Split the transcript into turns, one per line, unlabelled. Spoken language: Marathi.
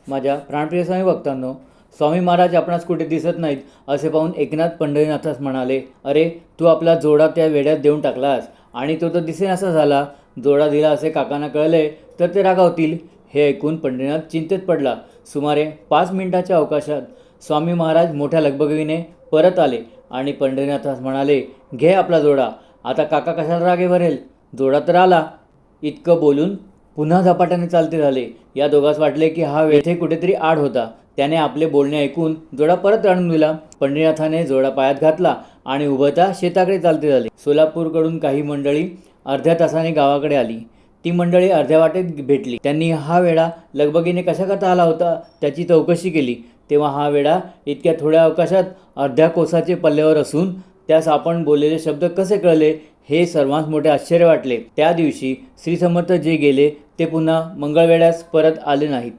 माझ्या प्राणप्रिय स्वामी भक्तांनो, स्वामी महाराज आपणास कुठे दिसत नाहीत असे पाहून एकनाथ पंढरीनाथास म्हणाले, अरे तू आपला जोडा त्या वेड्यात देऊन टाकलास आणि तो तर दिसेनासा झाला. जोडा दिला असे काकांना कळले तर ते रागावतील. हे ऐकून पंढरीनाथ चिंतेत पडला. सुमारे 5 मिनिटाच्या अवकाशात स्वामी महाराज मोठ्या लगबगीने परत आले आणि पंढरीनाथास म्हणाले, घे आपला जोडा. आता काका कशाला रागे भरेल, जोडा तर आला. इतकं बोलून पुन्हा झपाट्याने चालते झाले. या दोघांस वाटले की हा येथे कुठेतरी आड होता. त्याने आपले बोलणे ऐकून जोडा परत आणून दिला. पंढरीनाथाने जोडा पायात घातला आणि उभता शेताकडे चालते झाले. सोलापूरकडून काही मंडळी अर्ध्या तासाने गावाकडे आली. ती मंडळी अर्ध्या वाटेत भेटली. त्यांनी हा वेडा लगबगीने कशा करता आला होता त्याची चौकशी केली. तेव्हा हा वेडा इतक्या थोड्या अवकाशात अर्ध्या कोसाचे पल्ल्यावर असून त्यास आपण बोललेले शब्द कसे कळले हे सर्वांस मोठे आश्चर्य वाटले. त्या दिवशी श्री समर्थ जे गेले ते पुन्हा मंगळवेढ्यास परत आले नाहीत.